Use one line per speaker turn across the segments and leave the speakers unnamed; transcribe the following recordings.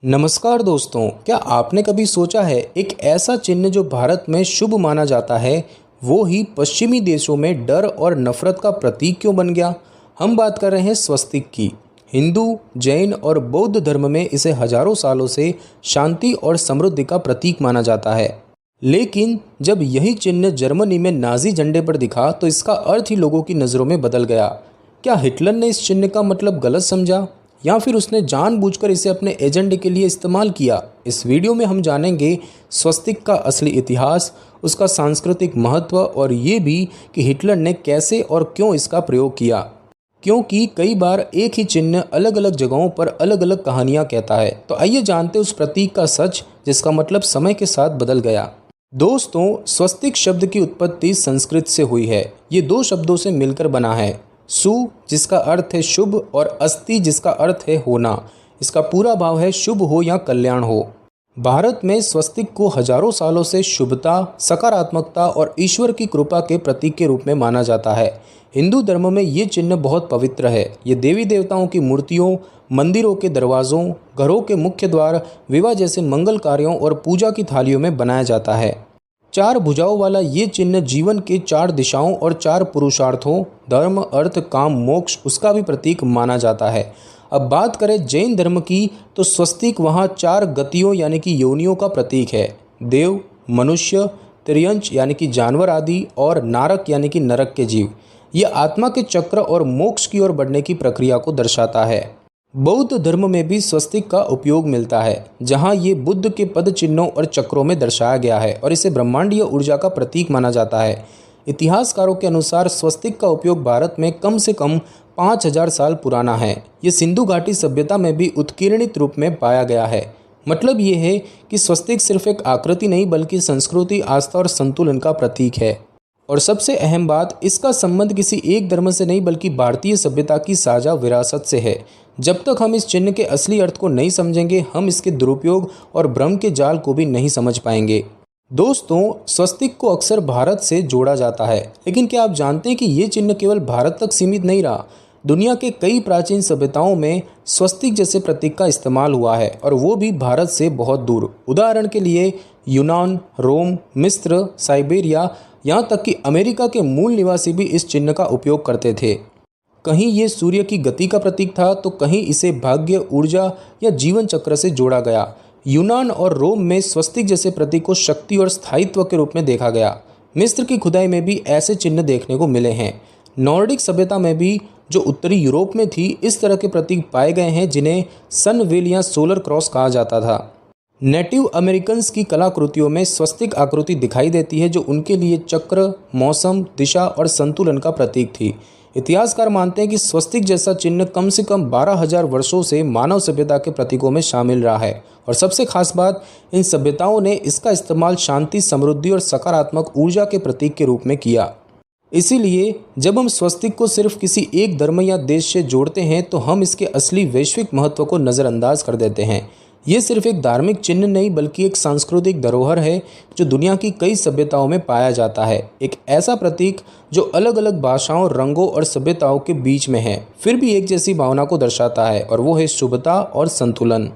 नमस्कार दोस्तों, क्या आपने कभी सोचा है एक ऐसा चिन्ह जो भारत में शुभ माना जाता है वो ही पश्चिमी देशों में डर और नफरत का प्रतीक क्यों बन गया। हम बात कर रहे हैं स्वस्तिक की। हिंदू, जैन और बौद्ध धर्म में इसे हजारों सालों से शांति और समृद्धि का प्रतीक माना जाता है। लेकिन जब यही चिन्ह जर्मनी में नाजी झंडे पर दिखा तो इसका अर्थ ही लोगों की नज़रों में बदल गया। क्या हिटलर ने इस चिन्ह का मतलब गलत समझा या फिर उसने जानबूझकर इसे अपने एजेंडे के लिए इस्तेमाल किया। इस वीडियो में हम जानेंगे स्वस्तिक का असली इतिहास, उसका सांस्कृतिक महत्व और ये भी कि हिटलर ने कैसे और क्यों इसका प्रयोग किया। क्योंकि कई बार एक ही चिन्ह अलग अलग जगहों पर अलग अलग कहानियां कहता है। तो आइए जानते उस प्रतीक का सच जिसका मतलब समय के साथ बदल गया। दोस्तों, स्वस्तिक शब्द की उत्पत्ति संस्कृत से हुई है। ये दो शब्दों से मिलकर बना है। सु जिसका अर्थ है शुभ और अस्ति जिसका अर्थ है होना। इसका पूरा भाव है शुभ हो या कल्याण हो। भारत में स्वस्तिक को हजारों सालों से शुभता, सकारात्मकता और ईश्वर की कृपा के प्रतीक के रूप में माना जाता है। हिंदू धर्म में ये चिन्ह बहुत पवित्र है। ये देवी देवताओं की मूर्तियों, मंदिरों के दरवाजों, घरों के मुख्य द्वार, विवाह जैसे मंगल कार्यों और पूजा की थालियों में बनाया जाता है। चार भुजाओं वाला ये चिन्ह जीवन के चार दिशाओं और चार पुरुषार्थों धर्म, अर्थ, काम, मोक्ष उसका भी प्रतीक माना जाता है। अब बात करें जैन धर्म की तो स्वस्तिक वहाँ चार गतियों यानी कि योनियों का प्रतीक है। देव, मनुष्य, त्रियंच यानी कि जानवर आदि और नारक यानी कि नरक के जीव। ये आत्मा के चक्र और मोक्ष की ओर बढ़ने की प्रक्रिया को दर्शाता है। बौद्ध धर्म में भी स्वस्तिक का उपयोग मिलता है, जहां ये बुद्ध के पद चिन्हों और चक्रों में दर्शाया गया है और इसे ब्रह्मांडीय ऊर्जा का प्रतीक माना जाता है। इतिहासकारों के अनुसार स्वस्तिक का उपयोग भारत में कम से कम 5000 साल पुराना है। ये सिंधु घाटी सभ्यता में भी उत्कीर्णित रूप में पाया गया है। मतलब ये है कि स्वस्तिक सिर्फ एक आकृति नहीं बल्कि संस्कृति, आस्था और संतुलन का प्रतीक है। और सबसे अहम बात, इसका संबंध किसी एक धर्म से नहीं बल्कि भारतीय सभ्यता की साझा विरासत से है। जब तक हम इस चिन्ह के असली अर्थ को नहीं समझेंगे, हम इसके दुरुपयोग और भ्रम के जाल को भी नहीं समझ पाएंगे। दोस्तों, स्वस्तिक को अक्सर भारत से जोड़ा जाता है, लेकिन क्या आप जानते हैं कि ये चिन्ह केवल भारत तक सीमित नहीं रहा। दुनिया के कई प्राचीन सभ्यताओं में स्वस्तिक जैसे प्रतीक का इस्तेमाल हुआ है और वो भी भारत से बहुत दूर। उदाहरण के लिए यूनान, रोम, मिस्र, साइबेरिया, यहाँ तक कि अमेरिका के मूल निवासी भी इस चिन्ह का उपयोग करते थे। कहीं ये सूर्य की गति का प्रतीक था तो कहीं इसे भाग्य, ऊर्जा या जीवन चक्र से जोड़ा गया। यूनान और रोम में स्वस्तिक जैसे प्रतीक को शक्ति और स्थायित्व के रूप में देखा गया। मिस्र की खुदाई में भी ऐसे चिन्ह देखने को मिले हैं। नॉर्डिक सभ्यता में भी, जो उत्तरी यूरोप में थी, इस तरह के प्रतीक पाए गए हैं जिन्हें सनवेल या सोलर क्रॉस कहा जाता था। नेटिव अमेरिकन्स की कलाकृतियों में स्वस्तिक आकृति दिखाई देती है जो उनके लिए चक्र, मौसम, दिशा और संतुलन का प्रतीक थी। इतिहासकार मानते हैं कि स्वस्तिक जैसा चिन्ह कम से कम 12,000 वर्षों से मानव सभ्यता के प्रतीकों में शामिल रहा है। और सबसे खास बात, इन सभ्यताओं ने इसका इस्तेमाल शांति, समृद्धि और सकारात्मक ऊर्जा के प्रतीक के रूप में किया। इसीलिए जब हम स्वस्तिक को सिर्फ किसी एक धर्म या देश से जोड़ते हैं तो हम इसके असली वैश्विक महत्व को नज़रअंदाज कर देते हैं। ये सिर्फ एक धार्मिक चिन्ह नहीं बल्कि एक सांस्कृतिक धरोहर है जो दुनिया की कई सभ्यताओं में पाया जाता है। एक ऐसा प्रतीक जो अलग अलग भाषाओं, रंगों और सभ्यताओं के बीच में है, फिर भी एक जैसी भावना को दर्शाता है, और वो है शुभता और संतुलन।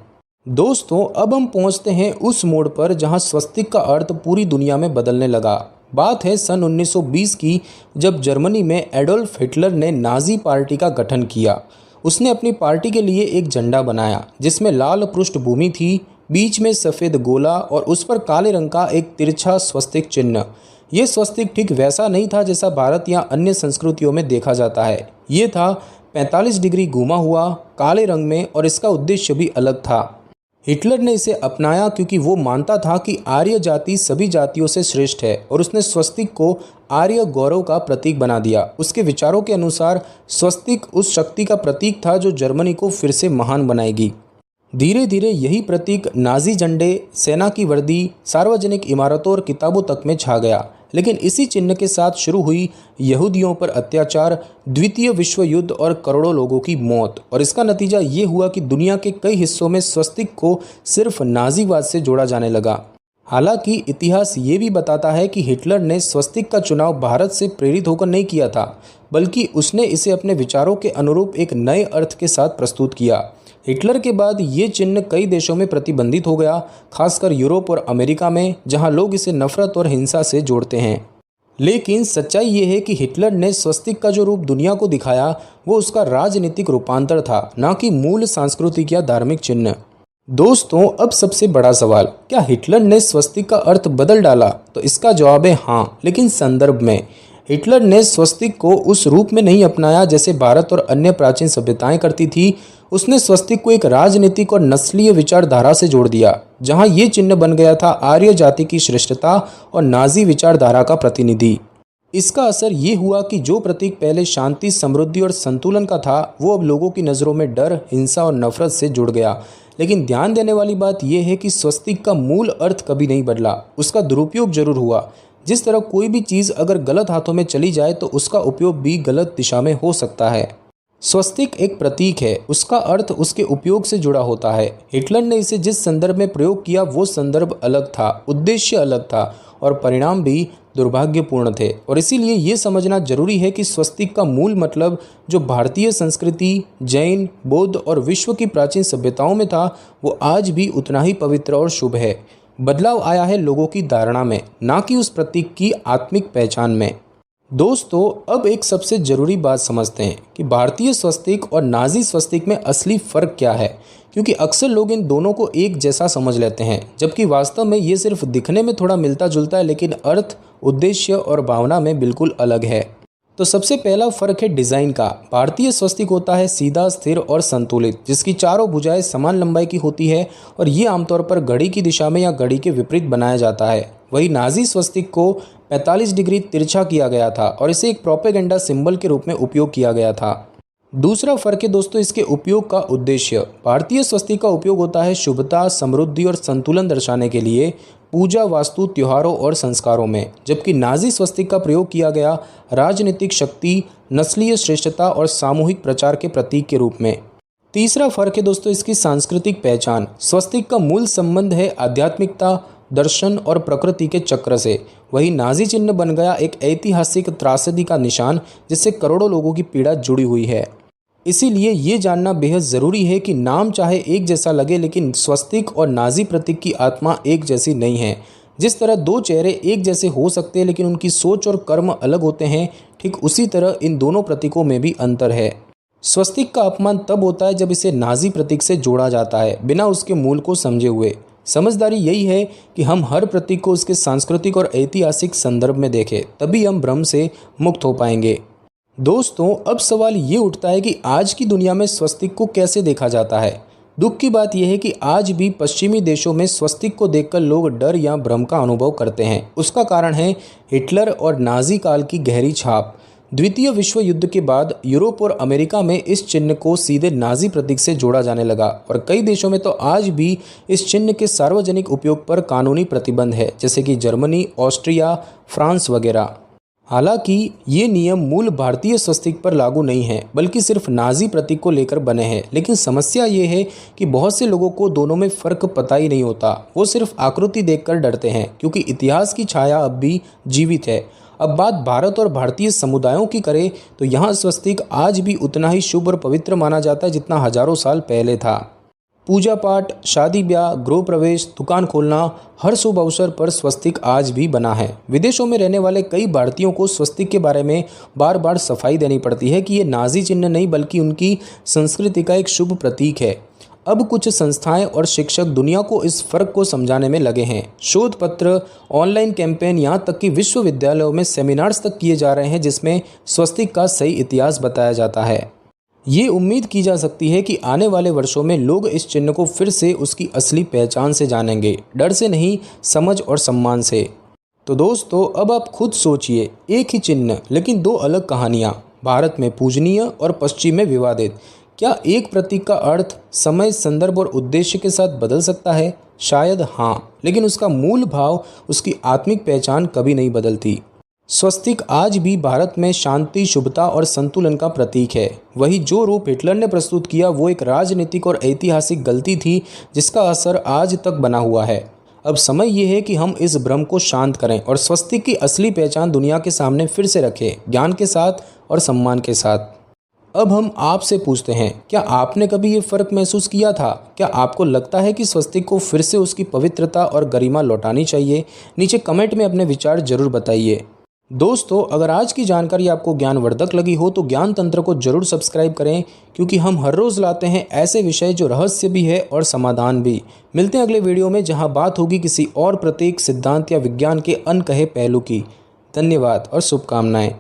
दोस्तों, अब हम पहुंचते हैं उस मोड़ पर जहां स्वस्तिक का अर्थ पूरी दुनिया में बदलने लगा। बात है सन 1920 की, जब जर्मनी में एडोल्फ हिटलर ने नाजी पार्टी का गठन किया। उसने अपनी पार्टी के लिए एक झंडा बनाया जिसमें लाल पृष्ठभूमि थी, बीच में सफ़ेद गोला और उस पर काले रंग का एक तिरछा स्वस्तिक चिन्ह। ये स्वस्तिक ठीक वैसा नहीं था जैसा भारत या अन्य संस्कृतियों में देखा जाता है। ये था 45 डिग्री घुमा हुआ, काले रंग में, और इसका उद्देश्य भी अलग था। हिटलर ने इसे अपनाया क्योंकि वो मानता था कि आर्य जाति सभी जातियों से श्रेष्ठ है, और उसने स्वस्तिक को आर्य गौरव का प्रतीक बना दिया। उसके विचारों के अनुसार स्वस्तिक उस शक्ति का प्रतीक था जो जर्मनी को फिर से महान बनाएगी। धीरे धीरे यही प्रतीक नाजी झंडे, सेना की वर्दी, सार्वजनिक इमारतों और किताबों तक में छा गया। लेकिन इसी चिन्ह के साथ शुरू हुई यहूदियों पर अत्याचार, द्वितीय विश्व युद्ध और करोड़ों लोगों की मौत। और इसका नतीजा ये हुआ कि दुनिया के कई हिस्सों में स्वस्तिक को सिर्फ नाजीवाद से जोड़ा जाने लगा। हालांकि इतिहास ये भी बताता है कि हिटलर ने स्वस्तिक का चुनाव भारत से प्रेरित होकर नहीं किया था, बल्कि उसने इसे अपने विचारों के अनुरूप एक नए अर्थ के साथ प्रस्तुत किया। हिटलर के बाद ये चिन्ह कई देशों में प्रतिबंधित हो गया, खासकर यूरोप और अमेरिका में, जहां लोग इसे नफरत और हिंसा से जोड़ते हैं। लेकिन सच्चाई ये है कि हिटलर ने स्वस्तिक का जो रूप दुनिया को दिखाया वो उसका राजनीतिक रूपांतर था, ना कि मूल सांस्कृतिक या धार्मिक चिन्ह। दोस्तों, अब सबसे बड़ा सवाल, क्या हिटलर ने स्वस्तिक का अर्थ बदल डाला? तो इसका जवाब है हाँ, लेकिन संदर्भ में। हिटलर ने स्वस्तिक को उस रूप में नहीं अपनाया जैसे भारत और अन्य प्राचीन सभ्यताएं करती थी। उसने स्वस्तिक को एक राजनीतिक और नस्लीय विचारधारा से जोड़ दिया, जहां ये चिन्ह बन गया था आर्य जाति की श्रेष्ठता और नाजी विचारधारा का प्रतिनिधि। इसका असर ये हुआ कि जो प्रतीक पहले शांति, समृद्धि और संतुलन का था, वो अब लोगों की नज़रों में डर, हिंसा और नफरत से जुड़ गया। लेकिन ध्यान देने वाली बात यह है कि स्वस्तिक का मूल अर्थ कभी नहीं बदला, उसका दुरुपयोग जरूर हुआ। जिस तरह कोई भी चीज़ अगर गलत हाथों में चली जाए तो उसका उपयोग भी गलत दिशा में हो सकता है। स्वस्तिक एक प्रतीक है, उसका अर्थ उसके उपयोग से जुड़ा होता है। हिटलर ने इसे जिस संदर्भ में प्रयोग किया वो संदर्भ अलग था, उद्देश्य अलग था और परिणाम भी दुर्भाग्यपूर्ण थे। और इसीलिए ये समझना जरूरी है कि स्वस्तिक का मूल मतलब जो भारतीय संस्कृति, जैन, बौद्ध और विश्व की प्राचीन सभ्यताओं में था, वो आज भी उतना ही पवित्र और शुभ है। बदलाव आया है लोगों की धारणा में, ना कि उस प्रतीक की आत्मिक पहचान में। दोस्तों, अब एक सबसे ज़रूरी बात समझते हैं कि भारतीय स्वस्तिक और नाजी स्वस्तिक में असली फ़र्क क्या है, क्योंकि अक्सर लोग इन दोनों को एक जैसा समझ लेते हैं, जबकि वास्तव में ये सिर्फ दिखने में थोड़ा मिलता जुलता है, लेकिन अर्थ, उद्देश्य और भावना में बिल्कुल अलग है। तो सबसे पहला फ़र्क है डिज़ाइन का। भारतीय स्वस्तिक होता है सीधा, स्थिर और संतुलित, जिसकी चारों भुजाएं समान लंबाई की होती है और ये आमतौर पर घड़ी की दिशा में या घड़ी के विपरीत बनाया जाता है। वही नाजी स्वस्तिक को 45 डिग्री तिरछा किया गया था और इसे एक प्रोपेगेंडा सिंबल के रूप में उपयोग किया गया था। दूसरा फर्क है दोस्तों इसके उपयोग का उद्देश्य। भारतीय स्वस्तिक का उपयोग होता है शुभता, समृद्धि और संतुलन दर्शाने के लिए पूजा, वास्तु, त्योहारों और संस्कारों में, जबकि नाजी स्वस्तिक का प्रयोग किया गया राजनीतिक शक्ति, नस्लीय श्रेष्ठता और सामूहिक प्रचार के प्रतीक के रूप में। तीसरा फर्क है दोस्तों इसकी सांस्कृतिक पहचान। स्वस्तिक का मूल संबंध है आध्यात्मिकता, दर्शन और प्रकृति के चक्र से। वही नाजी चिन्ह बन गया एक ऐतिहासिक त्रासदी का निशान, जिससे करोड़ों लोगों की पीड़ा जुड़ी हुई है। इसीलिए ये जानना बेहद ज़रूरी है कि नाम चाहे एक जैसा लगे, लेकिन स्वस्तिक और नाजी प्रतीक की आत्मा एक जैसी नहीं है। जिस तरह दो चेहरे एक जैसे हो सकते हैं लेकिन उनकी सोच और कर्म अलग होते हैं, ठीक उसी तरह इन दोनों प्रतीकों में भी अंतर है। स्वस्तिक का अपमान तब होता है जब इसे नाजी प्रतीक से जोड़ा जाता है, बिना उसके मूल को समझे हुए। समझदारी यही है कि हम हर प्रतीक को उसके सांस्कृतिक और ऐतिहासिक संदर्भ में देखें, तभी हम भ्रम से मुक्त हो पाएंगे। दोस्तों, अब सवाल ये उठता है कि आज की दुनिया में स्वस्तिक को कैसे देखा जाता है। दुख की बात यह है कि आज भी पश्चिमी देशों में स्वस्तिक को देखकर लोग डर या भ्रम का अनुभव करते हैं। उसका कारण है हिटलर और नाजी काल की गहरी छाप। द्वितीय विश्व युद्ध के बाद यूरोप और अमेरिका में इस चिन्ह को सीधे नाजी प्रतीक से जोड़ा जाने लगा और कई देशों में तो आज भी इस चिन्ह के सार्वजनिक उपयोग पर कानूनी प्रतिबंध है, जैसे कि जर्मनी, ऑस्ट्रिया, फ्रांस वगैरह। हालांकि ये नियम मूल भारतीय स्वस्तिक पर लागू नहीं है, बल्कि सिर्फ नाजी प्रतीक को लेकर बने हैं। लेकिन समस्या ये है कि बहुत से लोगों को दोनों में फ़र्क पता ही नहीं होता। वो सिर्फ आकृति देखकर डरते हैं, क्योंकि इतिहास की छाया अब भी जीवित है। अब बात भारत और भारतीय समुदायों की करें तो यहाँ स्वस्तिक आज भी उतना ही शुभ और पवित्र माना जाता है जितना हजारों साल पहले था। पूजा पाठ, शादी ब्याह, गृह प्रवेश, दुकान खोलना, हर शुभ अवसर पर स्वस्तिक आज भी बना है। विदेशों में रहने वाले कई भारतीयों को स्वस्तिक के बारे में बार बार सफाई देनी पड़ती है कि ये नाजी चिन्ह नहीं बल्कि उनकी संस्कृति का एक शुभ प्रतीक है। अब कुछ संस्थाएं और शिक्षक दुनिया को इस फर्क को समझाने में लगे हैं। शोध पत्र, ऑनलाइन कैंपेन, यहाँ तक कि विश्वविद्यालयों में सेमिनार्स तक किए जा रहे हैं जिसमें स्वस्तिक का सही इतिहास बताया जाता है। ये उम्मीद की जा सकती है कि आने वाले वर्षों में लोग इस चिन्ह को फिर से उसकी असली पहचान से जानेंगे, डर से नहीं, समझ और सम्मान से। तो दोस्तों, अब आप खुद सोचिए, एक ही चिन्ह लेकिन दो अलग कहानियाँ, भारत में पूजनीय और पश्चिम में विवादित। क्या एक प्रतीक का अर्थ समय, संदर्भ और उद्देश्य के साथ बदल सकता है? शायद हाँ, लेकिन उसका मूल भाव, उसकी आत्मिक पहचान कभी नहीं बदलती। स्वस्तिक आज भी भारत में शांति, शुभता और संतुलन का प्रतीक है। वही जो रूप हिटलर ने प्रस्तुत किया वो एक राजनीतिक और ऐतिहासिक गलती थी जिसका असर आज तक बना हुआ है। अब समय ये है कि हम इस भ्रम को शांत करें और स्वस्तिक की असली पहचान दुनिया के सामने फिर से रखें, ज्ञान के साथ और सम्मान के साथ। अब हम आपसे पूछते हैं, क्या आपने कभी ये फ़र्क महसूस किया था? क्या आपको लगता है कि स्वस्तिक को फिर से उसकी पवित्रता और गरिमा लौटानी चाहिए? नीचे कमेंट में अपने विचार जरूर बताइए। दोस्तों, अगर आज की जानकारी आपको ज्ञानवर्धक लगी हो तो ज्ञान तंत्र को जरूर सब्सक्राइब करें, क्योंकि हम हर रोज़ लाते हैं ऐसे विषय जो रहस्य भी है और समाधान भी। मिलते हैं अगले वीडियो में, जहां बात होगी किसी और प्रतीक, सिद्धांत या विज्ञान के अनकहे पहलू की। धन्यवाद और शुभकामनाएं।